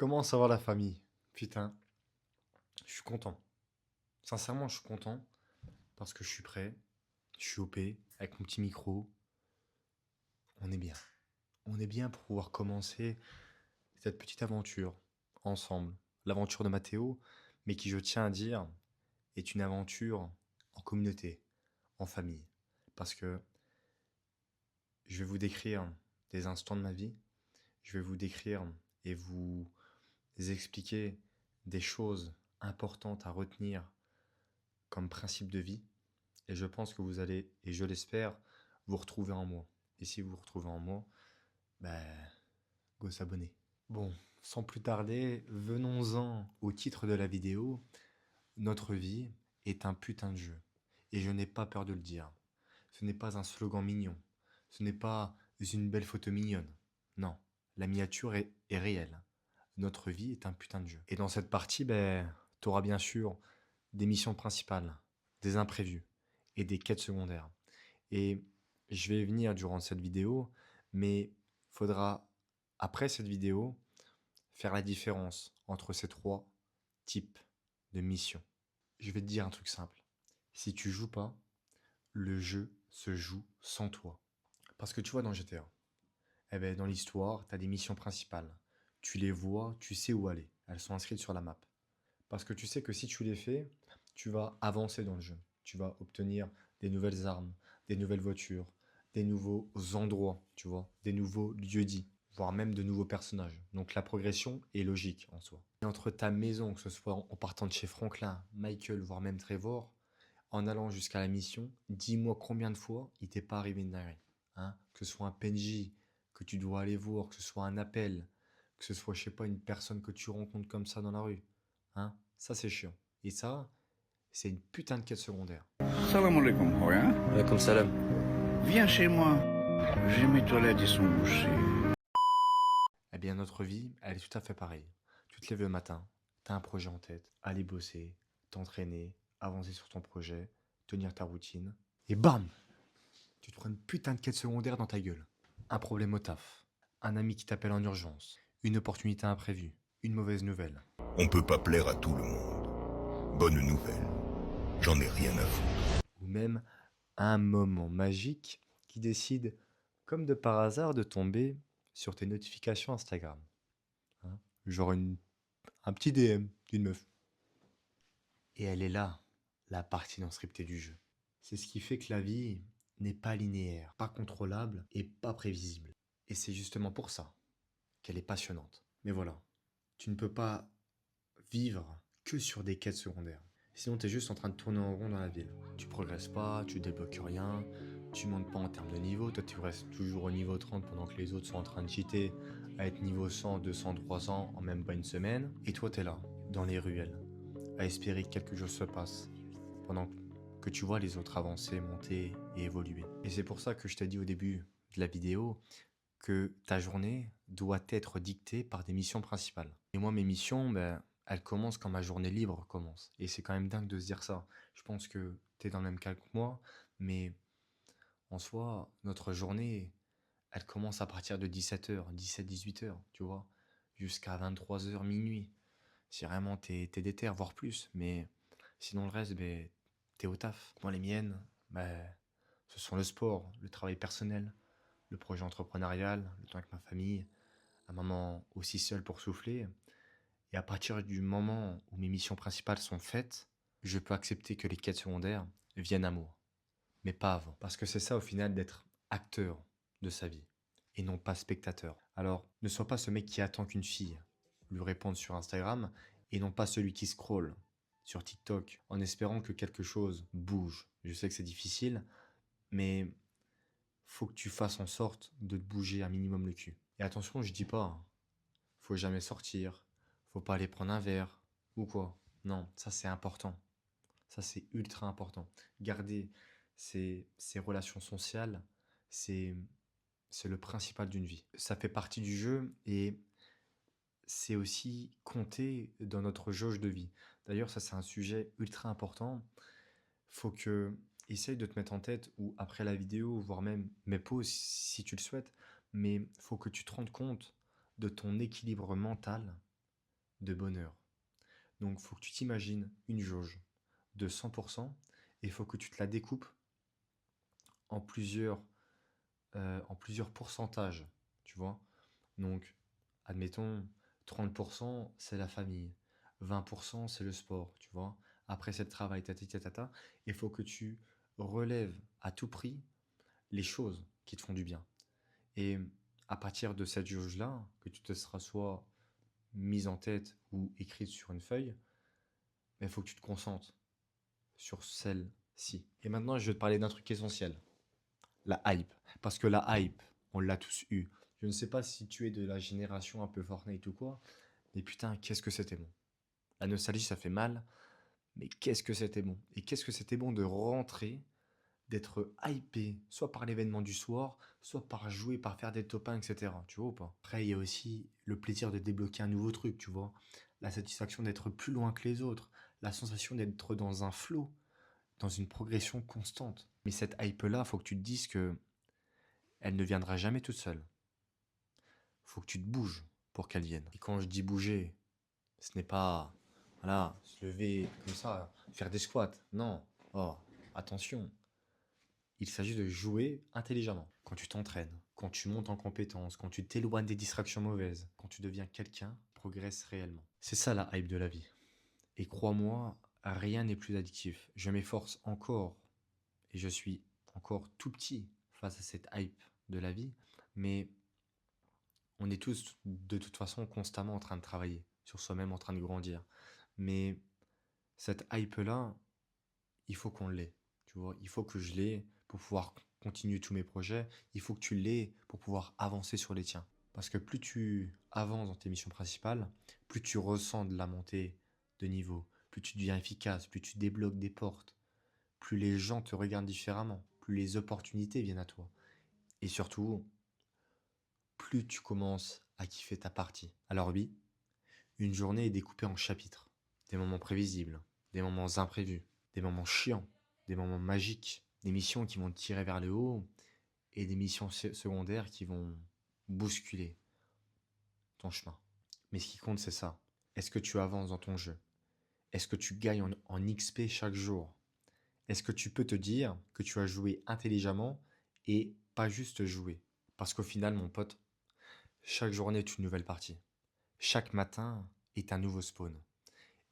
Comment savoir la famille? Putain, je suis content. Sincèrement, je suis content parce que je suis prêt, je suis OP, avec mon petit micro. On est bien. On est bien pour pouvoir commencer cette petite aventure ensemble. L'aventure de Mathéo, mais qui, je tiens à dire, est une aventure en communauté, en famille. Parce que je vais vous décrire des instants de ma vie, je vais vous décrire et vous expliquer des choses importantes à retenir comme principe de vie. Et je pense que vous allez, et je l'espère, vous retrouver en moi. Et si vous vous retrouvez en moi, ben, go s'abonner. Bon, sans plus tarder, venons-en au titre de la vidéo. Notre vie est un putain de jeu. Et je n'ai pas peur de le dire. Ce n'est pas un slogan mignon. Ce n'est pas une belle photo mignonne. Non, la miniature est réelle. Notre vie est un putain de jeu. Et dans cette partie, ben, tu auras bien sûr des missions principales, des imprévus et des quêtes secondaires. Et je vais y venir durant cette vidéo, mais faudra, après cette vidéo, faire la différence entre ces trois types de missions. Je vais te dire un truc simple. Si tu joues pas, le jeu se joue sans toi. Parce que tu vois, dans GTA, eh ben, dans l'histoire, tu as des missions principales. Tu les vois, tu sais où aller. Elles sont inscrites sur la map. Parce que tu sais que si tu les fais, tu vas avancer dans le jeu. Tu vas obtenir des nouvelles armes, des nouvelles voitures, des nouveaux endroits, tu vois, des nouveaux lieux-dits, voire même de nouveaux personnages. Donc la progression est logique en soi. Et entre ta maison, que ce soit en partant de chez Franklin, Michael, voire même Trevor, en allant jusqu'à la mission, dis-moi combien de fois il t'est pas arrivé une dinguerie. Hein, que ce soit un PNJ que tu dois aller voir, que ce soit un appel, que ce soit, je sais pas, une personne que tu rencontres comme ça dans la rue. Hein, ça c'est chiant. Et ça, c'est une putain de quête secondaire. Salam alaikum, rien. Comme salam. Viens chez moi. J'ai mes toilettes, ils sont bouchées. Eh bien, notre vie, elle est tout à fait pareille. Tu te lèves le matin, t'as un projet en tête, aller bosser, t'entraîner, avancer sur ton projet, tenir ta routine, et bam! Tu te prends une putain de quête secondaire dans ta gueule. Un problème au taf, un ami qui t'appelle en urgence, une opportunité imprévue, une mauvaise nouvelle. On peut pas plaire à tout le monde. Bonne nouvelle, j'en ai rien à foutre. Ou même un moment magique qui décide, comme de par hasard, de tomber sur tes notifications Instagram. Hein, genre un petit DM d'une meuf. Et elle est là, la partie non scriptée du jeu. C'est ce qui fait que la vie n'est pas linéaire, pas contrôlable et pas prévisible. Et c'est justement pour ça qu'elle est passionnante. Mais voilà, tu ne peux pas vivre que sur des quêtes secondaires. Sinon, tu es juste en train de tourner en rond dans la ville. Tu progresses pas, tu débloques rien, tu montes pas en termes de niveau. Toi, tu restes toujours au niveau 30 pendant que les autres sont en train de cheater à être niveau 100, 200, 300 en même pas une semaine. Et toi, tu es là, dans les ruelles, à espérer que quelque chose se passe pendant que tu vois les autres avancer, monter et évoluer. Et c'est pour ça que je t'ai dit au début de la vidéo que ta journée doit être dictée par des missions principales. Et moi, mes missions, ben, elles commencent quand ma journée libre commence. Et c'est quand même dingue de se dire ça. Je pense que tu es dans le même cas que moi, mais en soi, notre journée, elle commence à partir de 17h, 17-18h, tu vois, jusqu'à 23h, minuit. Si vraiment t'es déter, voire plus, mais sinon le reste, ben, t'es au taf. Moi, les miennes, ben, ce sont le sport, le travail personnel, le projet entrepreneurial, le temps avec ma famille, un moment aussi seul pour souffler. Et à partir du moment où mes missions principales sont faites, je peux accepter que les quêtes secondaires viennent à moi. Mais pas avant. Parce que c'est ça au final d'être acteur de sa vie et non pas spectateur. Alors, ne sois pas ce mec qui attend qu'une fille lui réponde sur Instagram et non pas celui qui scrolle sur TikTok en espérant que quelque chose bouge. Je sais que c'est difficile, mais faut que tu fasses en sorte de te bouger un minimum le cul. Et attention, je dis pas, hein, faut jamais sortir, faut pas aller prendre un verre ou quoi. Non, ça c'est important. Ça c'est ultra important. Garder ces relations sociales, c'est c'est le principal d'une vie. Ça fait partie du jeu et c'est aussi compter dans notre jauge de vie. D'ailleurs, ça c'est un sujet ultra important. Faut que essaye de te mettre en tête ou après la vidéo, voire même mes pauses si tu le souhaites, mais faut que tu te rendes compte de ton équilibre mental de bonheur. Donc, il faut que tu t'imagines une jauge de 100% et il faut que tu te la découpes en plusieurs pourcentages, tu vois. Donc, admettons, 30% c'est la famille, 20% c'est le sport, tu vois. Après, c'est le travail, tata, tata. Il faut que tu relèves à tout prix les choses qui te font du bien. Et à partir de cette jauge-là, que tu te seras soit mise en tête ou écrite sur une feuille, il faut que tu te concentres sur celle-ci. Et maintenant, je vais te parler d'un truc essentiel. La hype. Parce que la hype, on l'a tous eu. Je ne sais pas si tu es de la génération un peu Fortnite ou quoi, mais putain, qu'est-ce que c'était bon. La nostalgie, ça fait mal, mais qu'est-ce que c'était bon. Et qu'est-ce que c'était bon de rentrer, d'être hypé, soit par l'événement du soir, soit par jouer, par faire des top 1, etc. Tu vois ou pas? Après, il y a aussi le plaisir de débloquer un nouveau truc, tu vois. La satisfaction d'être plus loin que les autres, la sensation d'être dans un flow, dans une progression constante. Mais cette hype-là, faut que tu te dises que elle ne viendra jamais toute seule. Faut que tu te bouges pour qu'elle vienne. Et quand je dis bouger, ce n'est pas, voilà, se lever comme ça, faire des squats. Non. Oh, attention. Il s'agit de jouer intelligemment. Quand tu t'entraînes, quand tu montes en compétences, quand tu t'éloignes des distractions mauvaises, quand tu deviens quelqu'un, progresse réellement. C'est ça la hype de la vie. Et crois-moi, rien n'est plus addictif. Je m'efforce encore, et je suis encore tout petit face à cette hype de la vie, mais on est tous de toute façon constamment en train de travailler sur soi-même, en train de grandir. Mais cette hype-là, il faut qu'on l'ait. Tu vois, il faut que je l'ai pour pouvoir continuer tous mes projets. Il faut que tu l'aies pour pouvoir avancer sur les tiens. Parce que plus tu avances dans tes missions principales, plus tu ressens de la montée de niveau, plus tu deviens efficace, plus tu débloques des portes, plus les gens te regardent différemment, plus les opportunités viennent à toi. Et surtout, plus tu commences à kiffer ta partie. Alors oui, une journée est découpée en chapitres. Des moments prévisibles, des moments imprévus, des moments chiants, des moments magiques, des missions qui vont te tirer vers le haut et des missions secondaires qui vont bousculer ton chemin. Mais ce qui compte, c'est ça. Est-ce que tu avances dans ton jeu? Est-ce que tu gagnes en XP chaque jour? Est-ce que tu peux te dire que tu as joué intelligemment et pas juste jouer? Parce qu'au final, mon pote, chaque journée est une nouvelle partie. Chaque matin est un nouveau spawn.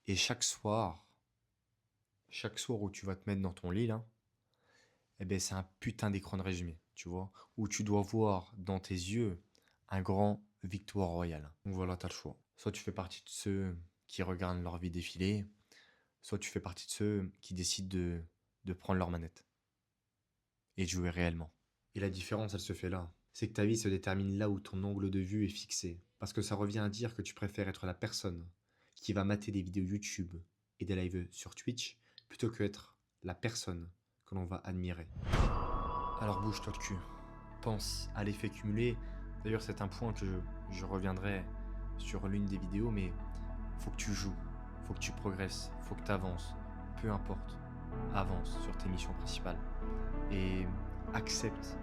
Et chaque soir où tu vas te mettre dans ton lit, là, eh ben, c'est un putain d'écran de résumé, tu vois, où tu dois voir dans tes yeux un grand victoire royale. Donc voilà, t'as le choix. Soit tu fais partie de ceux qui regardent leur vie défiler, soit tu fais partie de ceux qui décident de prendre leur manette et de jouer réellement. Et la différence, elle se fait là. C'est que ta vie se détermine là où ton angle de vue est fixé. Parce que ça revient à dire que tu préfères être la personne qui va mater des vidéos YouTube et des lives sur Twitch plutôt que être la personne que l'on va admirer. Alors bouge-toi le cul. Pense à l'effet cumulé. D'ailleurs, c'est un point que je reviendrai sur l'une des vidéos, mais faut que tu joues, faut que tu progresses, faut que tu avances. Peu importe, avance sur tes missions principales. Et accepte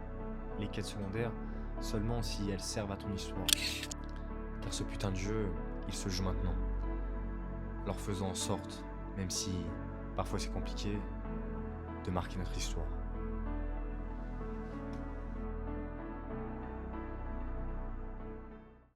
les quêtes secondaires seulement si elles servent à ton histoire. Car ce putain de jeu, il se joue maintenant. Alors faisons en sorte, même si parfois c'est compliqué, de marquer notre histoire.